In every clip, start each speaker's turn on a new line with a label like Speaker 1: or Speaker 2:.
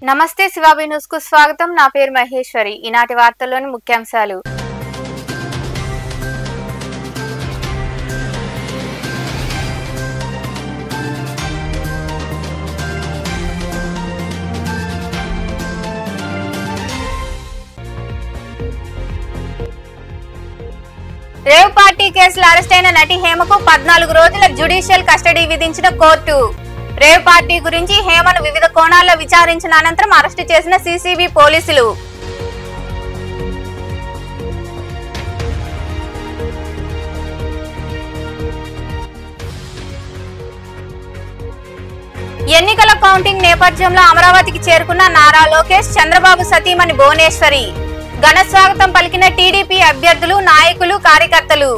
Speaker 1: నమస్తే శివాబి న్యూస్ కు స్వాగతం। నా పేరు మహేశ్వరి। ఈనాటి వార్తల్లోని ముఖ్యాంశాలు। రేవ్ పార్టీ కేసులో అరెస్ట్ అయిన నటి హేమకు 14 రోజుల జ్యుడిషియల్ కస్టడీ విధించిన కోర్టు। రేవ్ పార్టీ గురించి హేమను వివిధ కోణాల్లో విచారించిన అనంతరం అరెస్టు చేసిన సిసిబి పోలీసులు। ఎన్నికల కౌంటింగ్ నేపథ్యంలో అమరావతికి చేరుకున్న నారా లోకేష్, చంద్రబాబు సతీమణి భువనేశ్వరి ఘన స్వాగతం పలికిన టీడీపీ అభ్యర్థులు, నాయకులు, కార్యకర్తలు।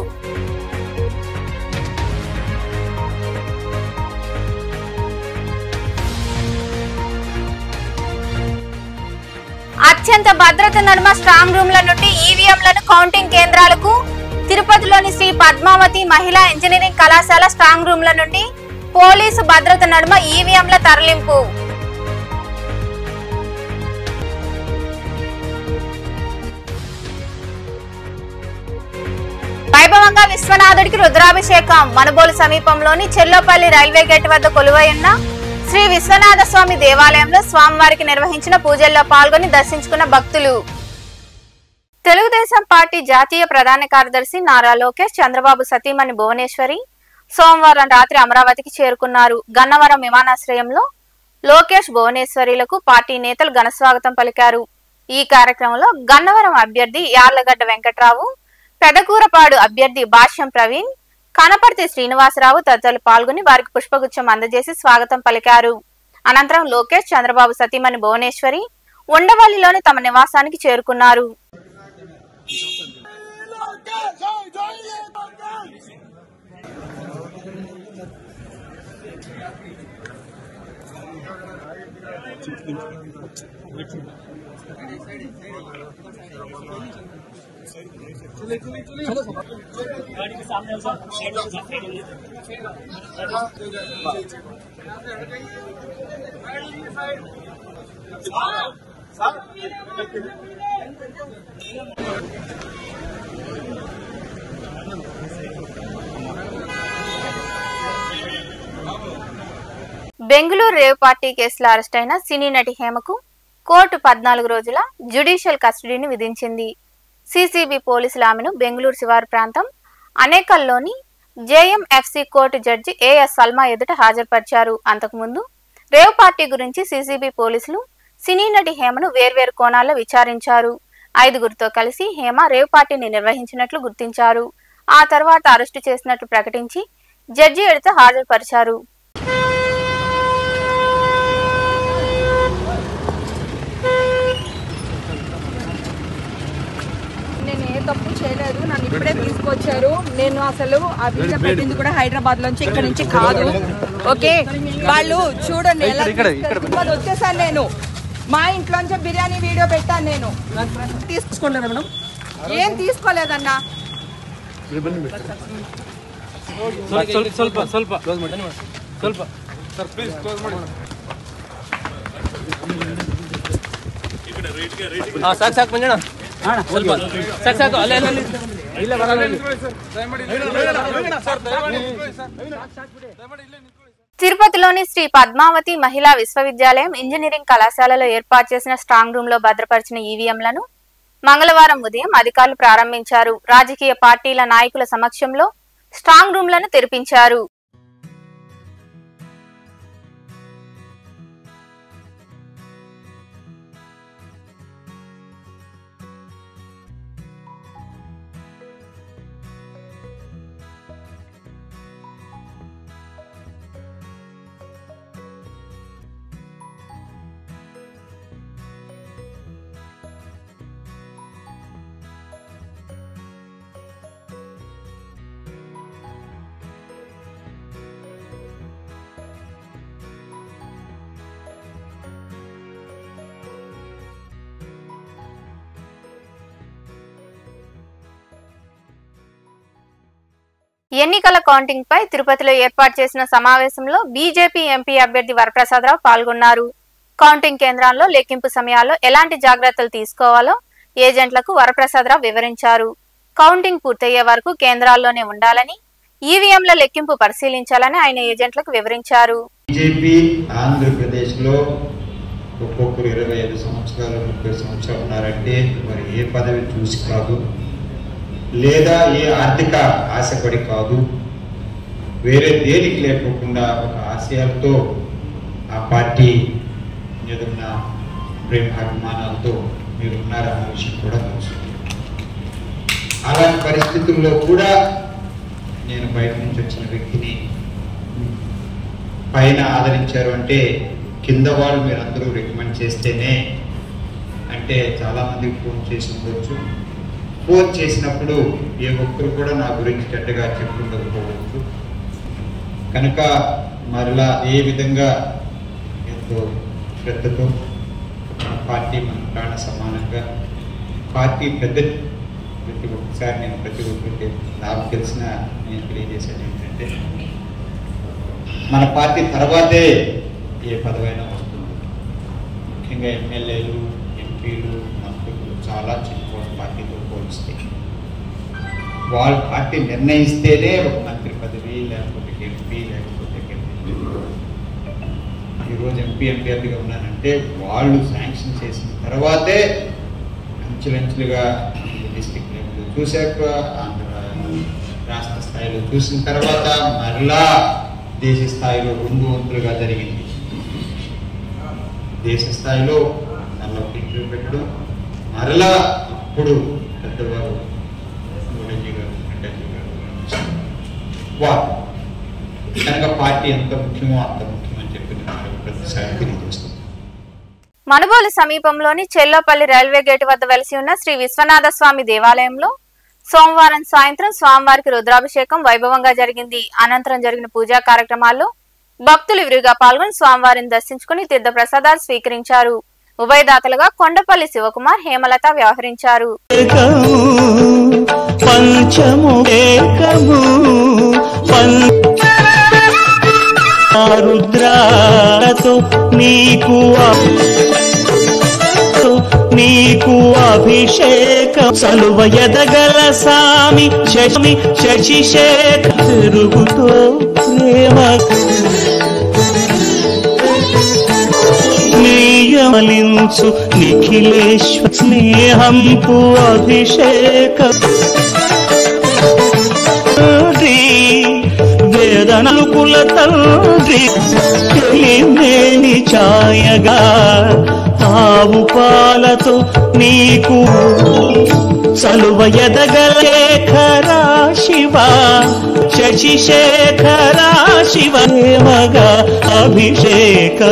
Speaker 1: అత్యంత భద్రత నడుమ స్ట్రాంగ్ రూమ్ల నుండి ఈవీఎంలను కౌంటింగ్ కేంద్రాలకు తిరుపతిలోని శ్రీ పద్మావతి మహిళా ఇంజనీరింగ్ కళాశాల స్ట్రాంగ్ రూమ్ల నుండి పోలీసు భద్రత నడుమ ఈవీఎంల తరలింపు। వైభవంగా విశ్వనాథుడికి రుద్రాభిషేకం। మనుబోలు సమీపంలోని చెర్లోపల్లి రైల్వే గేట్ వద్ద కొలువై ఉన్న శ్రీ విశ్వనాథ స్వామి దేవాలయంలో స్వామివారికి నిర్వహించిన పూజల్లో పాల్గొని దర్శించుకున్న భక్తులు। తెలుగుదేశం పార్టీ జాతీయ ప్రధాన కార్యదర్శి నారా లోకేష్, చంద్రబాబు సతీమణి భువనేశ్వరి సోమవారం రాత్రి అమరావతికి చేరుకున్నారు। గన్నవరం విమానాశ్రయంలో లోకేష్, భువనేశ్వరిలకు పార్టీ నేతలు ఘన స్వాగతం పలికారు। ఈ కార్యక్రమంలో గన్నవరం అభ్యర్థి యార్లగడ్డ వెంకట్రావు, పెదకూరపాడు అభ్యర్థి భాష్యం ప్రవీణ్, కనపర్తి శ్రీనివాసరావు తదితరులు పాల్గొని వారికి పుష్పగుచ్చం అందజేసి స్వాగతం పలికారు। అనంతరం లోకేష్, చంద్రబాబు సతీమణి భువనేశ్వరి ఉండవల్లిలోని తమ నివాసానికి చేరుకున్నారు। బెంగళూరు రేవ్ పార్టీ కేసులో అరెస్ట్ అయిన సినీ నటి హేమకు కోర్టు 14 రోజుల జ్యుడిషియల్ కస్టడీని విధించింది। సిసిబి పోలీసులు ఆమెను బెంగళూరు శివారు ప్రాంతం అనేకల్లోని జేఎంఎఫ్సి కోర్టు జడ్జి ఏఎస్ సల్మా ఎదుట హాజరుపరిచారు। అంతకుముందు రేవ్ పార్టీ గురించి సిసిబి పోలీసులు సినీ నటి హేమను వేర్వేరు కోణాల్లో విచారించారు। 5గురితో కలిసి హేమ రేవ్ పార్టీని నిర్వహించినట్లు గుర్తించారు। ఆ తర్వాత అరెస్టు చేసినట్లు ప్రకటించి జడ్జి ఎదుట హాజరుపరిచారు।
Speaker 2: తప్పు చేయలేదు, నన్ను ఇప్పుడే తీసుకొచ్చారు। నేను అసలు ఆ వీడియో పెట్టింది కూడా హైదరాబాద్ లోంచి, ఇక్కడ నుంచి కాదు। ఓకే, వాళ్ళు చూడండి ఎలా వచ్చేసాను నేను, మా ఇంట్లోంచి బిర్యానీ వీడియో పెట్టాను నేను। తీసుకోలేదు మేడం, ఏం తీసుకోలేదన్నా।
Speaker 1: తిరుపతిలోని శ్రీ పద్మావతి మహిళా విశ్వవిద్యాలయం ఇంజనీరింగ్ కళాశాలలో ఏర్పాటు చేసిన స్ట్రాంగ్ రూమ్ లో భద్రపరిచిన ఈవీఎంలను మంగళవారం ఉదయం అధికారులు ప్రారంభించారు। రాజకీయ పార్టీల నాయకుల సమక్షంలో స్ట్రాంగ్ రూమ్లను తెరిపించారు। ఎన్నికల కౌంటింగ్ పై తిరుపతిలో ఏర్పాటు చేసిన సమావేశంలో బీజేపీ ఎంపీ అభ్యర్థి వరప్రసాదరావు పాల్గొన్నారు। కౌంటింగ్ కేంద్రాల్లో లెక్కింపు సమయాల్లో ఎలాంటి జాగ్రత్తలు తీసుకోవాలో ఏజెంట్లకు వరప్రసాదరావు వివరించారు. కౌంటింగ్ పూర్తయ్యే వరకు కేంద్రాల్లోనే ఉండాలని, ఈవీఎంల లెక్కింపు పరిశీలించాలని ఆయన ఏజెంట్లకు వివరించారు.
Speaker 3: బీజేపీ ఆంధ్రప్రదేశ్లో ఒక్కొక్కరు 25 సంవత్సరాలు 30 సంవత్సరాలు ఉన్నారంటే మరి ఏ పదవి చూసి కాదు, లేదా ఏ ఆర్థిక ఆశపడి కాదు, వేరే దేనికి లేకోకుండా ఒక ఆశయాలతో ఆ పార్టీ ఏదన్న ప్రేమ అభిమానాలతో మీరు ఉన్నారన్న విషయం కూడా తెలుసు. అలాంటి పరిస్థితుల్లో కూడా నేను బయట నుంచి వచ్చిన వ్యక్తిని పైన ఆదరించారు అంటే కింద వాళ్ళు మీరు అందరూ రికమెండ్ చేస్తేనే, అంటే చాలామందికి ఫోన్ చేసి ఉండొచ్చు. ఫోన్ చేసినప్పుడు ఏ ఒక్కరు కూడా నా గురించి చెడ్డగా చెప్పుకుండకపోవచ్చు. కనుక మరలా ఏ విధంగా ఎంతో శ్రద్ధతో పార్టీ మన ప్రాణ సమానంగా పార్టీ పెద్ద ప్రతి ఒక్కసారి నేను ప్రతి ఒక్కరికి నాకు తెలిసిన నేను తెలియజేసేది ఏంటంటే, మన పార్టీ తర్వాతే ఏ పదవైనా వస్తుంది. ముఖ్యంగా ఎమ్మెల్యేలు, ఎంపీలు, మంత్రులు చాలా చిన్న పార్టీతో పోలిస్తే వాళ్ళ పార్టీ నిర్ణయిస్తేనే ఒక మంత్రి పదవి, లేకపోతే ఎంపీ, లేకపోతే ఈరోజు ఎంపీ అభ్యర్థిగా ఉన్నానంటే వాళ్ళు శాంక్షన్ చేసిన తర్వాతే అంచెలంచెలుగా డిస్ట్రిక్ట్ లెవెల్లో చూశాక, ఆంధ్ర రాష్ట్ర స్థాయిలో చూసిన తర్వాత మరలా దేశ స్థాయిలో 2 వంతులుగా జరిగింది. దేశ స్థాయిలో మరలా ఇంటర్వ్యూ పెట్టడం, మరలా ఇప్పుడు పెద్దవారు మోడీజీ గారు, నడ్డాజీ గారు వారు కనుక పార్టీ ఎంత ముఖ్యమో అంత ముఖ్యమని చెప్పి ప్రతిసారి తెలియజేస్తుంది.
Speaker 1: మనుబోలు సమీపంలోని చెల్లోపల్లి రైల్వే గేటు వద్ద వెలిసి ఉన్న శ్రీ విశ్వనాథ స్వామి దేవాలయంలో సోమవారం సాయంత్రం స్వామివారికి రుద్రాభిషేకం వైభవంగా జరిగింది. అనంతరం జరిగిన పూజా కార్యక్రమాల్లో భక్తులు విరిగా పాల్గొని స్వామివారిని దర్శించుకుని తీర్థ ప్రసాదాలు స్వీకరించారు. ఉభయదాతలుగా కొండపల్లి శివకుమార్, హేమలత వ్యవహరించారు.
Speaker 4: నీకు అభిషేకం సలువ ఎదగల సామి శశి శశిశేఖ తిరుగుతో ప్రేమ నియమలించు నిఖిలేశ్వర స్నేహంపు అభిషేక వేదనలుకుల తండ్రి తెలిమేని ఛాయగా ఆవు పాలతో నీకు సలువ ఎదగలేఖరా శివ శశిశేఖరా శివ మగా అభిషేకములతో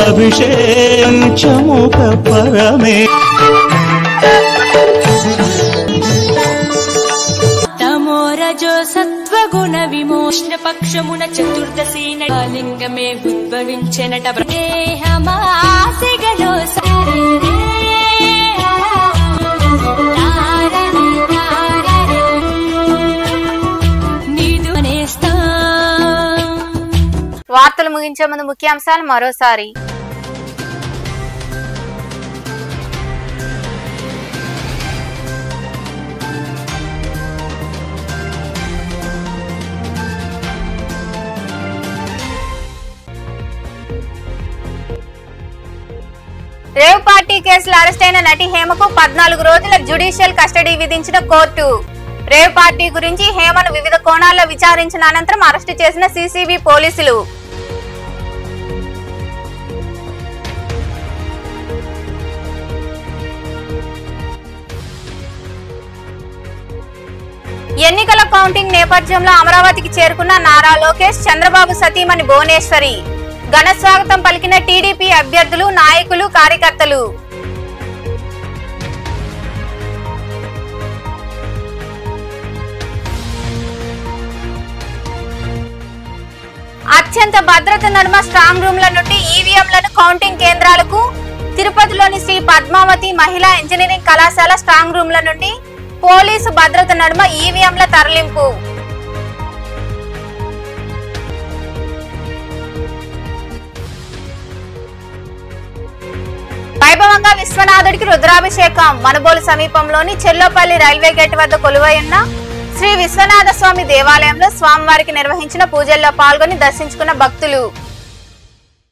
Speaker 4: అభిషేకముఖ పరమే
Speaker 5: తమోరజో సత్వగుణ విమోచన పక్షమున చతుర్దశి లింగమే ఉద్భవించెనట దేహమాసిగలో
Speaker 1: వార్తలు ముగించే ముందు ముఖ్యాంశాలు మరోసారి. రేవ్ పార్టీ కేసులో అరెస్ట్ అయిన నటి హేమకు 14 రోజుల జ్యుడిషియల్ కస్టడీ విధించిన కోర్టు. రేవ్ పార్టీ గురించి హేమను వివిధ కోణాల్లో విచారించిన అనంతరం అరెస్టు చేసిన సిసిబి పోలీసులు. ఎన్నికల కౌంటింగ్ నేపథ్యంలో అమరావతికి చేరుకున్న నారా లోకేష్, చంద్రబాబు సతీమణి భువనేశ్వరి ఘన స్వాగతం పలికిన టీడీపీ అభ్యర్థులు, నాయకులు, కార్యకర్తలు. అత్యంత భద్రత నడుమ స్ట్రాంగ్ రూమ్ల నుండి ఈవీఎంలను కౌంటింగ్ కేంద్రాలకు, తిరుపతిలోని శ్రీ పద్మావతి మహిళా ఇంజనీరింగ్ కళాశాల స్ట్రాంగ్ రూమ్ల నుండి పోలీసు భద్రత నడుమ ఈవీఎంల తరలింపు. వైభవంగా విశ్వనాథుడికి రుద్రాభిషేకం. మనుబోలు సమీపంలోని చెల్లపల్లి రైల్వే గేట్ వద్ద కొలువై ఉన్న శ్రీ విశ్వనాథ స్వామి దేవాలయంలో స్వామివారికి నిర్వహించిన పూజల్లో పాల్గొని దర్శించుకున్న భక్తులు.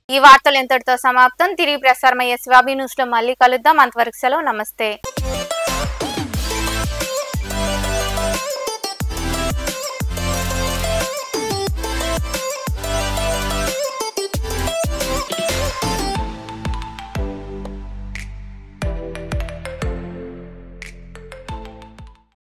Speaker 1: ఈ వార్తలు ఇంతటితో సమాప్తం. తిరిగి ప్రసారమయ్యే శివాబీ న్యూస్ లో మళ్ళీ కలుద్దాం. అంతవరకు సెలవు. నమస్తే.